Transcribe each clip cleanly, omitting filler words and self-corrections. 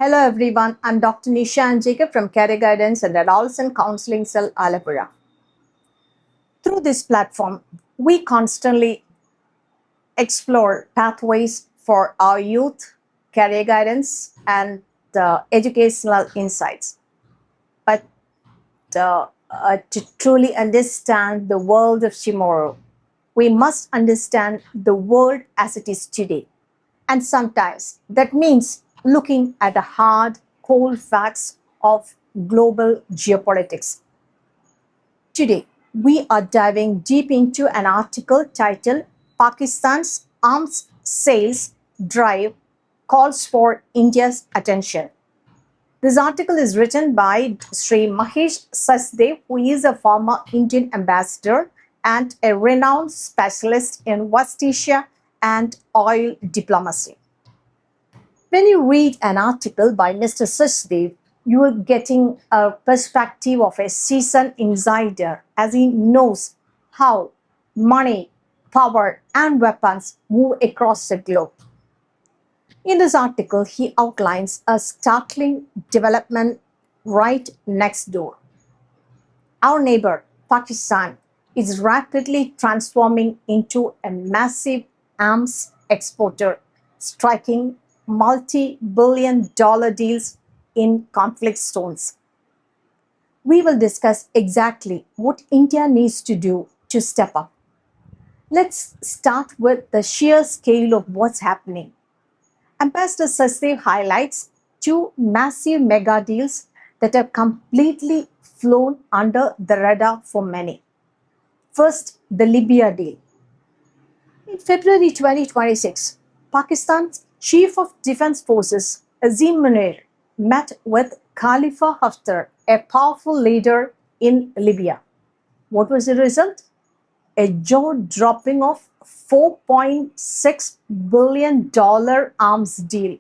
Hello everyone, I'm Dr. Nisha and Jacob from Career Guidance and Adolescent Counseling Cell, Alapura. Through this platform, we constantly explore pathways for our youth, career guidance, and educational insights. But to truly understand the world of tomorrow, we must understand the world as it is today. And sometimes that means looking at the hard, cold facts of global geopolitics. Today, we are diving deep into an article titled Pakistan's Arms Sales Drive Calls for India's Attention. This article is written by Sri Mahesh Sachdev, who is a former Indian ambassador and a renowned specialist in West Asia and oil diplomacy. When you read an article by Mr. Sachdev, you are getting a perspective of a seasoned insider as he knows how money, power, and weapons move across the globe. In this article, he outlines a startling development right next door. Our neighbor, Pakistan, is rapidly transforming into a massive arms exporter, striking multi-billion-dollar deals in conflict zones. We will discuss exactly what India needs to do to step up. Let's start with the sheer scale of what's happening. Ambassador Sachdev highlights two massive mega deals that have completely flown under the radar for many. First, the Libya deal. In February 2026, Pakistan's Chief of Defense Forces Azim Munir met with Khalifa Haftar, a powerful leader in Libya. What was the result? A jaw-dropping of $4.6 billion arms deal.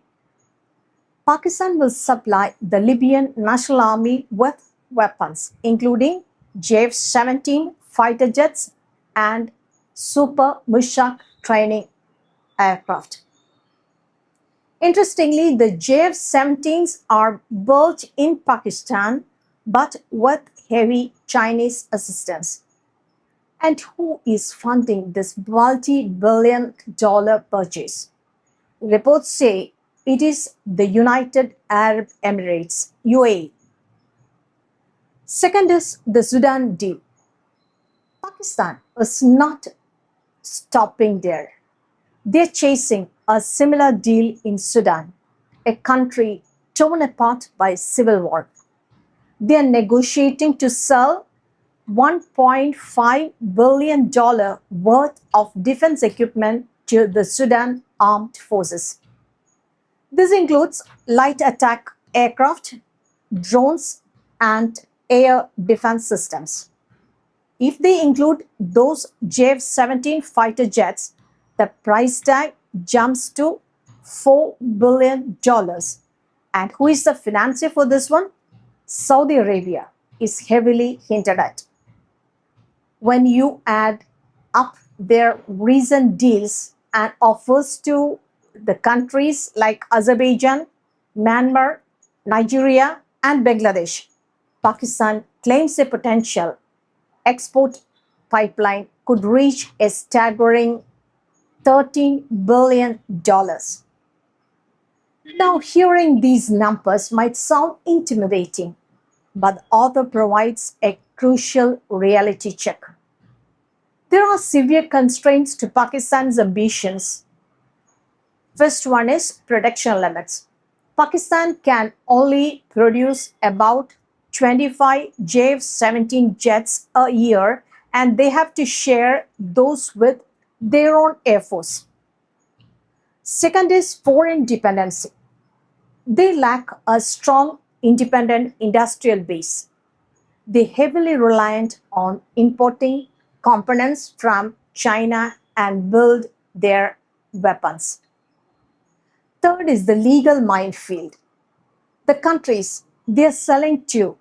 Pakistan will supply the Libyan National Army with weapons, including JF-17 fighter jets and Super Mushak training aircraft. Interestingly, the JF-17s are built in Pakistan but with heavy Chinese assistance. And who is funding this multi-billion-dollar purchase? Reports say it is the United Arab Emirates, UAE. Second is the Sudan deal. Pakistan is not stopping there. They're chasing a similar deal in Sudan, a country torn apart by civil war. They're negotiating to sell $1.5 billion worth of defense equipment to the Sudan Armed Forces. This includes light attack aircraft, drones, and air defense systems. If they include those JF-17 fighter jets, the price tag jumps to $4 billion. And who is the financier for this one? Saudi Arabia is heavily hinted at. When you add up their recent deals and offers to the countries like Azerbaijan, Myanmar, Nigeria, and Bangladesh, Pakistan claims a potential export pipeline could reach a staggering $13 billion. Now, hearing these numbers might sound intimidating, but the author provides a crucial reality check. There are severe constraints to Pakistan's ambitions. First one is production limits. Pakistan can only produce about 25 JF-17 jets a year, and they have to share those with their own air force. Second is foreign dependency. They lack a strong independent industrial base. They're heavily reliant on importing components from China and build their weapons. Third is the legal minefield. The countries they're selling to,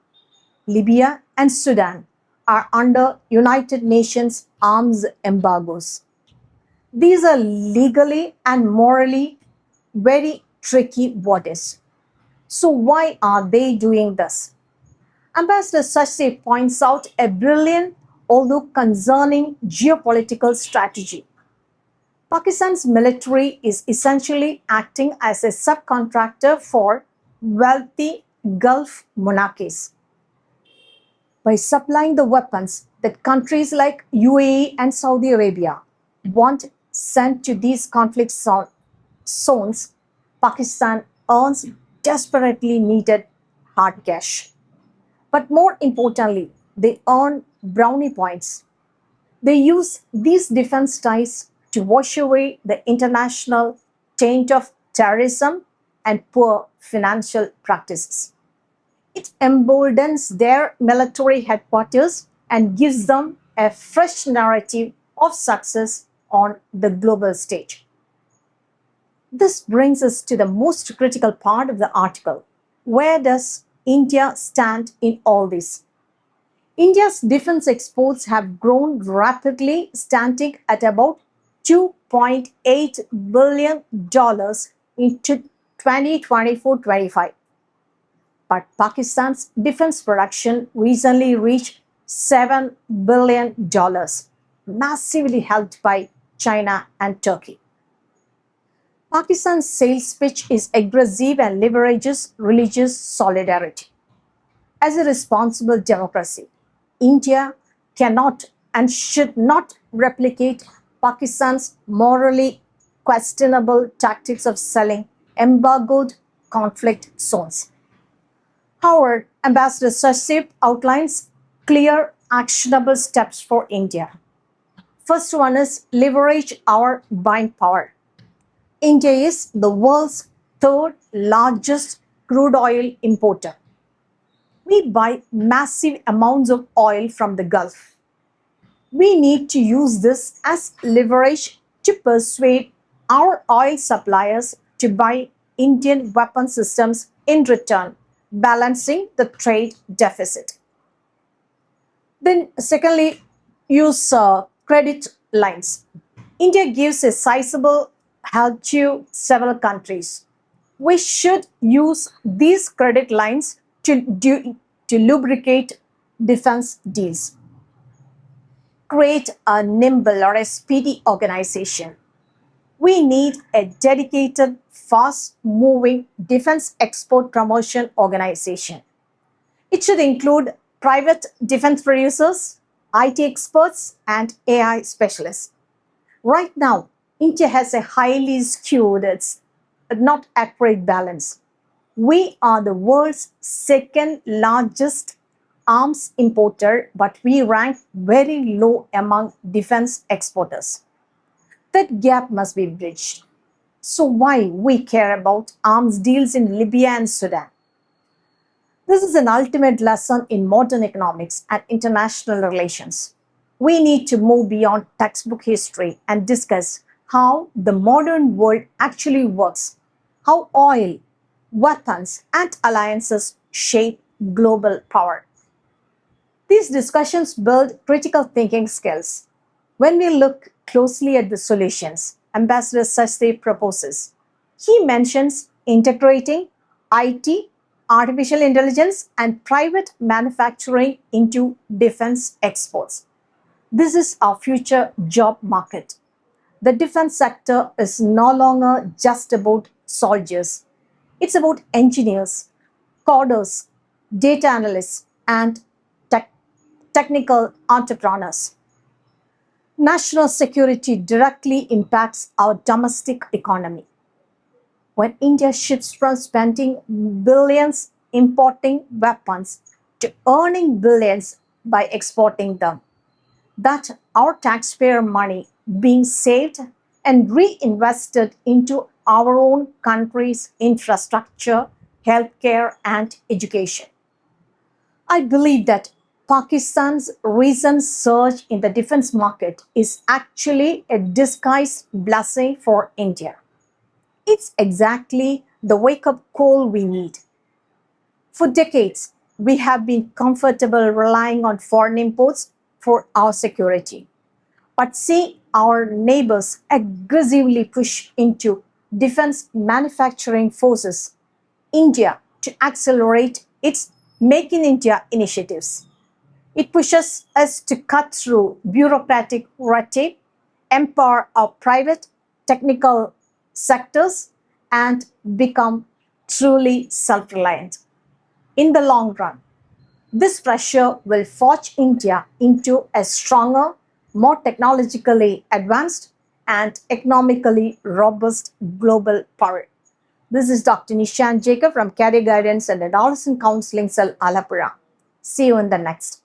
Libya and Sudan, are under United Nations arms embargoes. These are legally and morally very tricky waters. So why are they doing this? Ambassador Sachet points out a brilliant, although concerning, geopolitical strategy. Pakistan's military is essentially acting as a subcontractor for wealthy Gulf monarchies. By supplying the weapons that countries like UAE and Saudi Arabia want sent to these conflict zones, Pakistan earns desperately needed hard cash. But more importantly, they earn brownie points. They use these defense ties to wash away the international taint of terrorism and poor financial practices. It emboldens their military headquarters and gives them a fresh narrative of success on the global stage. This brings us to the most critical part of the article. Where does India stand in all this? India's defense exports have grown rapidly, standing at about $2.8 billion in 2024-25. But Pakistan's defense production recently reached $7 billion, massively helped by China and Turkey. Pakistan's sales pitch is aggressive and leverages religious solidarity. As a responsible democracy, India cannot and should not replicate Pakistan's morally questionable tactics of selling embargoed conflict zones. However, Ambassador Sachet outlines clear, actionable steps for India. First one is leverage our buying power. India is the world's third largest crude oil importer. We buy massive amounts of oil from the Gulf. We need to use this as leverage to persuade our oil suppliers to buy Indian weapon systems in return, balancing the trade deficit. Then, secondly, use credit lines. India gives a sizable help to several countries. We should use these credit lines to lubricate defense deals. Create a nimble or a speedy organization. We need a dedicated, fast-moving defense export promotion organization. It should include private defense producers, IT experts, and AI specialists. Right now, India has a highly skewed, it's not accurate balance. We are the world's second largest arms importer, but we rank very low among defense exporters. That gap must be bridged. So why we care about arms deals in Libya and Sudan? This is an ultimate lesson in modern economics and international relations. We need to move beyond textbook history and discuss how the modern world actually works, how oil, weapons, and alliances shape global power. These discussions build critical thinking skills. When we look closely at the solutions Ambassador Sachet proposes, he mentions integrating IT, artificial intelligence, and private manufacturing into defense exports. This is our future job market. The defense sector is no longer just about soldiers. It's about engineers, coders, data analysts, and technical entrepreneurs. National security directly impacts our domestic economy. When India shifts from spending billions importing weapons to earning billions by exporting them, that our taxpayer money being saved and reinvested into our own country's infrastructure, healthcare, and education. I believe that Pakistan's recent surge in the defense market is actually a disguised blessing for India. It's exactly the wake-up call we need. For decades, we have been comfortable relying on foreign imports for our security. But seeing our neighbors aggressively push into defense manufacturing forces, India to accelerate its Make in India initiatives. It pushes us to cut through bureaucratic red tape, empower our private technical sectors, and become truly self-reliant. In the long run, this pressure will forge India into a stronger, more technologically advanced, and economically robust global power. This is Dr. Nisha and Jacob from Career Guidance and Adolescent Counseling Cell, Alapura. See you in the next.